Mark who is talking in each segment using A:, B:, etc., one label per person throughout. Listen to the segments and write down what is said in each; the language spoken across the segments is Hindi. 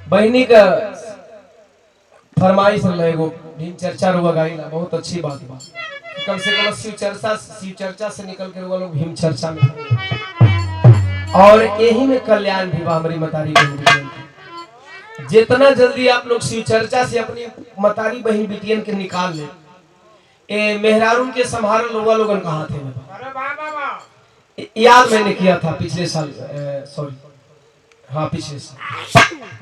A: बहनी का फरमाइश एगो भीम चर्चा रुआ गाइला बहुत अच्छी बात बा। कम से कम शिव चर्चा से निकल कर वो लोग भीम चर्चा में और यही में कल्याण भी बा। हमारी मतारी बहन जितना जल्दी आप लोग शिव चर्चा से अपनी मतारी बहन बिटियन के निकाल ले। मेहरारून के संभारल लोगन कहा थे याद मैंने किया था पिछले साल, सॉरी हाँ पिछले साल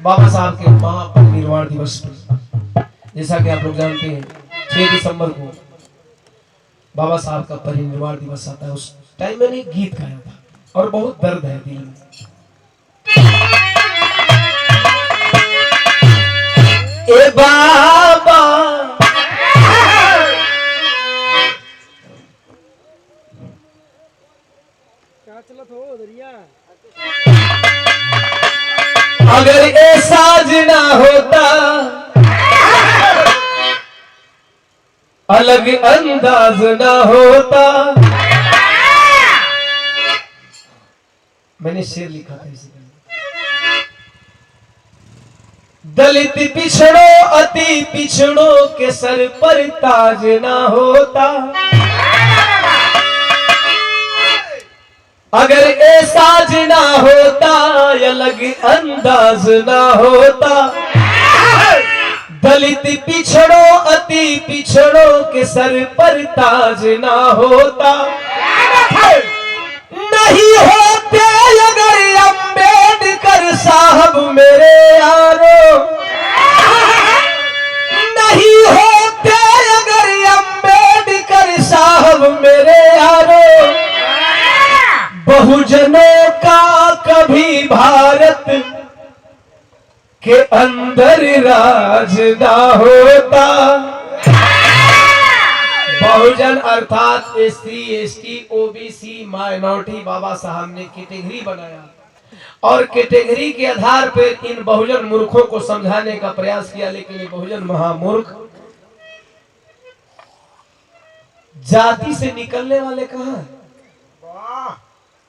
A: बाबा साहब के महापरिनिर्वाण दिवस पर, जैसा कि आप लोग जानते हैं 6 दिसंबर को बाबा साहब का परिनिर्वाण दिवस आता है। उस टाइम मैंने एक गीत गाया था और बहुत दर्द है दिल में। ए बाबा अगर ऐसा ना होता अलग अंदाज ना होता। मैंने शेर लिखा था इसी दलित पिछड़ों अति पिछड़ों के सर पर ताज ना होता। अगर ऐसा ना होता अलग अंदाज ना होता। दलित पिछड़ों अति पिछड़ों के सर पर ताज ना होता। नहीं होते अगर अम्बेडकर साहब मेरे यारो, नहीं होते अगर अम्बेडकर साहब मेरे यारो। बहुजनों का कभी भारत के अंदर राज ना होता। बहुजन अर्थात एससी एसटी ओबीसी माइनॉरिटी बाबा साहब ने कैटेगरी बनाया और कैटेगरी के आधार पर इन बहुजन मूर्खों को समझाने का प्रयास किया, लेकिन ये बहुजन महामूर्ख जाति से निकलने वाले कहां?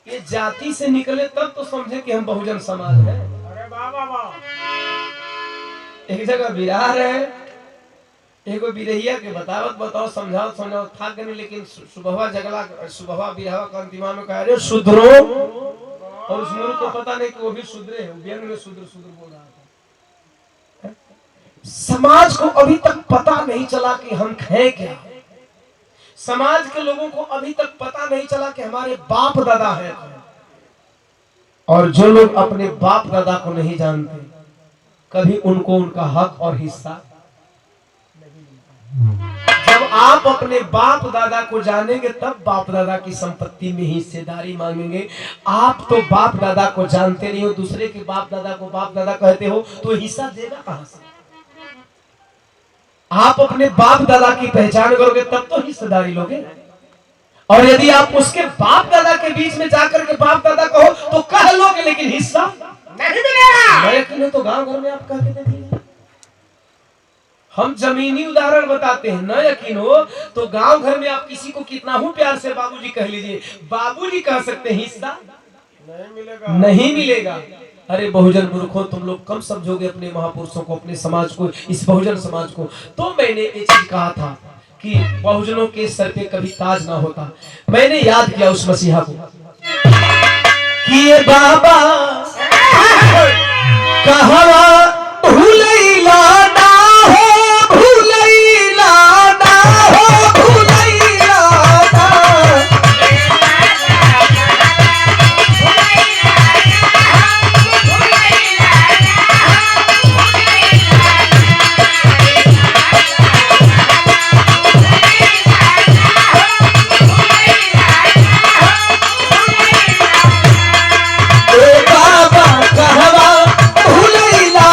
A: ये जाति से निकले तब तो समझे कि हम बहुजन समाज हैं। अरे वाह एक जगह बिहार है, एक बिरहिया के बताओ समझाओ था गए, लेकिन सुबह जगला सुबह बिरहवा का अंतिमा में कह रहे शूद्रो, और उस मूर्ख को पता नहीं कि वो भी शूद्रे है, व्यंग में शूद्र बोल रहा था। समाज को अभी तक पता नहीं चला कि हम हैं क्या। समाज के लोगों को अभी तक पता नहीं चला कि हमारे बाप दादा है। और जो लोग अपने बाप दादा को नहीं जानते कभी उनको उनका हक और हिस्सा नहीं मिलता। जब आप अपने बाप दादा को जानेंगे तब बाप दादा की संपत्ति में हिस्सेदारी मांगेंगे। आप तो बाप दादा को जानते नहीं हो, दूसरे के बाप दादा को बाप दादा कहते हो, तो हिस्सा देगा कहां से? आप अपने बाप दादा की पहचान करोगे तब तो हिस्सेदारी लोगे। और यदि आप उसके बाप दादा के बीच में जाकर के बाप दादा कहो तो कह लोगे, लेकिन हिस्सा नहीं मिलेगा। यकीन तो गांव घर में आप कह के देखिए, हम जमीनी उदाहरण बताते हैं। न यकीन हो तो गांव घर में आप किसी को कितना हूं प्यार से बाबूजी कह लीजिए, बाबूजी कह सकते हैं, हिस्सा नहीं मिलेगा। अरे बहुजन मूर्खों, तुम लोग कम समझोगे अपने महापुरुषों को, अपने समाज को, इस बहुजन समाज को। तो मैंने ये चीज कहा था कि बहुजनों के सर पे कभी ताज ना होता। मैंने याद किया उस मसीहा को कि ये बाबा कहवा भूलैला ना हो, भूलैला ना हो, भूलैला ना। कहवा भूलैला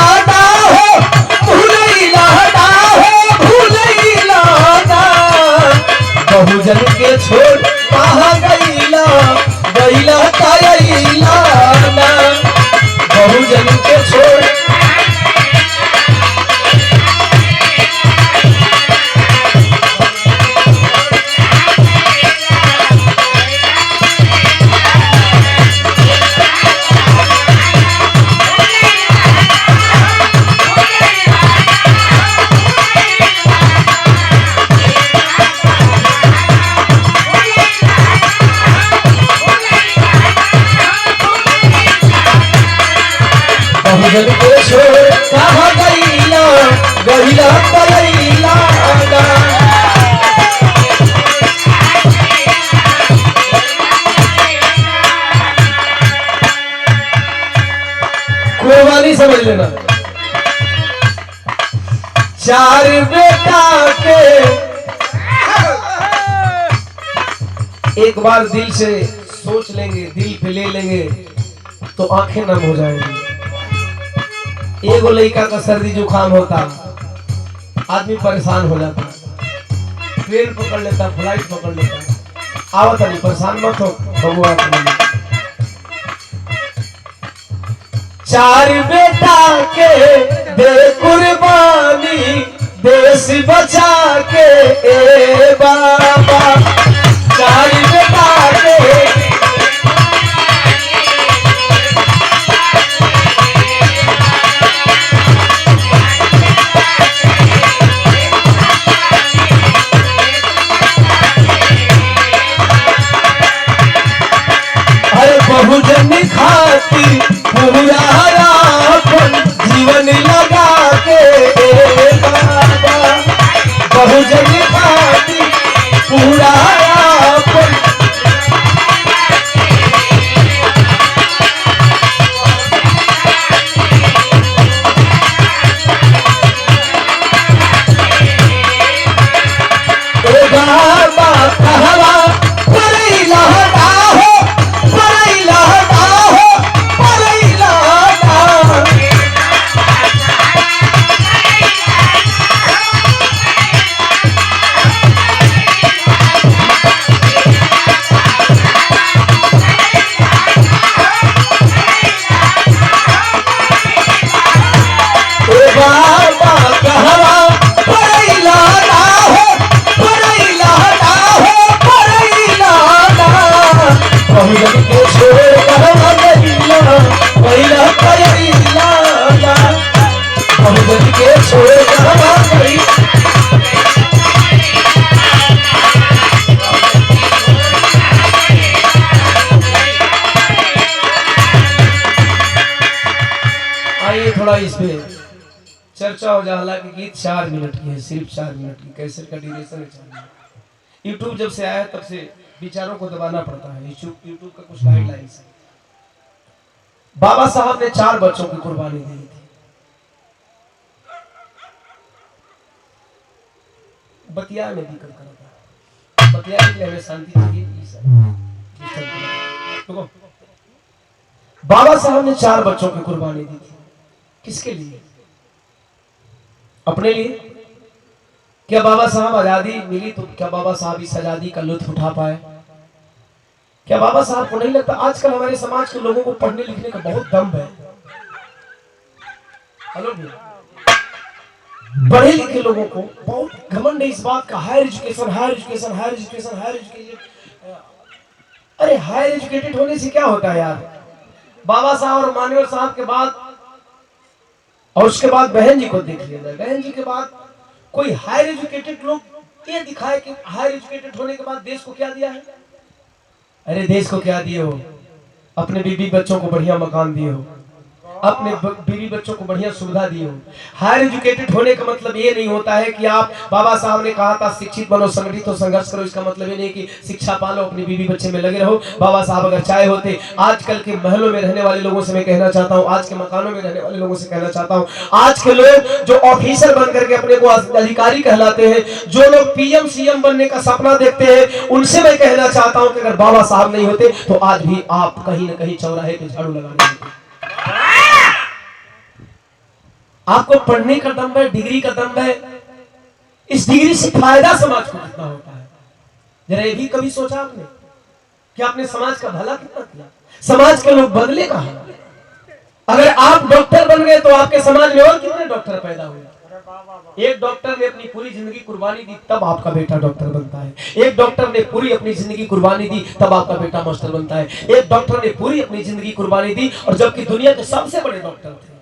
A: के छोड़ कहाँ गईला गईला गईला कुर्बानी समझ लेना। चार बेटा के एक बार दिल से सोच लेंगे, दिल पे ले लेंगे तो आंखें नम हो जाएंगी। एगो लड़का का सर्दी जुकाम होता, आदमी परेशान हो जाता, ट्रेन पकड़ लेता, फ्लाइट पकड़ लेता, आवत नहीं, परेशान मत हो भगवान। चार बेटा के दे कुर्बानी देश बचा के ए बाबा। चार बेटा के अरे बहुजन खातिर पूरा जीवन लगा के बाबा। बहुजन खातिर पूरा बाबा कहवा परैला हो परैला हो परैला। बाबा कहवा परैला हो परैला हो परैला। बहुजन के छोड़ कहवा गईला गईला परैला। बहुजन के छोड़ कहवा गईला। आइए थोड़ा इस पे चर्चा हो जाए। हालांकि गीत 4 मिनट की है, सिर्फ 4 मिनट की, कैसेट का ड्यूरेशन है 4 मिनट। यूट्यूब जब से आया तब से विचारों को दबाना पड़ता है, यूट्यूब का कुछ गाइडलाइंस है। बाबा साहब ने 4 बच्चों की कुर्बानी दी थी। बतिया में दिक्कत करा था, बतिया के लिए हमें शांति चाहिए। बाबा साहब ने 4 बच्चों की कुर्बानी दी थी। किसके लिए? अपने लिए। क्या बाबा साहब आजादी मिली तो क्या बाबा साहब इस आजादी का लुत्फ उठा पाए? क्या बाबा साहब को नहीं लगता आजकल हमारे समाज के लोगों को पढ़ने लिखने का बहुत दम है? हेलो भैया, पढ़े लिखे लोगों को बहुत घमंड है इस बात का, higher education higher education higher education higher education. अरे हायर एजुकेटेड होने से क्या होता है यार? बाबा साहब और मान्यवर साहब के बाद और उसके बाद बहन जी को देख लिया जाए। बहन जी के बाद कोई हायर एजुकेटेड लोग ये दिखाए कि हायर एजुकेटेड होने के बाद देश को क्या दिया है? अरे देश को क्या दिए हो? अपने बीबी बच्चों को बढ़िया मकान दिए हो, अपने बीवी बच्चों को बढ़िया सुविधा दी हो। हायर एजुकेटेड होने का मतलब ये नहीं होता है कि आप, बाबा साहब ने कहा था शिक्षित बनो, संगठित हो, संघर्ष करो। इसका मतलब ये नहीं कि शिक्षा पालो, अपनी बीवी बच्चे में लगे रहो। बाबा साहब अगर चाहे होते, आजकल के महलों में रहने वाले लोगों से मैं कहना चाहता हूँ, आज के मकानों में रहने वाले लोगों से कहना चाहता हूँ, आज के लोग जो ऑफिसर बन करके अपने को अधिकारी कहलाते हैं, जो लोग पीएम सीएम बनने का सपना देखते हैं, उनसे मैं कहना चाहता हूँ कि अगर बाबा साहब नहीं होते तो आज भी आप कहीं ना कहीं चौराहे पे झाड़ू लगाने होते। आपको पढ़ने का दम है, डिग्री का दम है, इस डिग्री से फायदा समाज को कितना होता है? जरा ये भी कभी सोचा आपने कि आपने समाज का भला कितना किया? समाज के लोग बदले कहां? अगर आप डॉक्टर बन गए तो आपके समाज में और कितने डॉक्टर पैदा हुए? एक डॉक्टर ने अपनी पूरी जिंदगी कुर्बानी दी तब आपका बेटा डॉक्टर बनता है। एक डॉक्टर ने पूरी अपनी जिंदगी कुर्बानी दी तब आपका बेटा मास्टर बनता है। एक डॉक्टर ने पूरी अपनी जिंदगी कुर्बानी दी और जबकि दुनिया के सबसे बड़े डॉक्टर थे,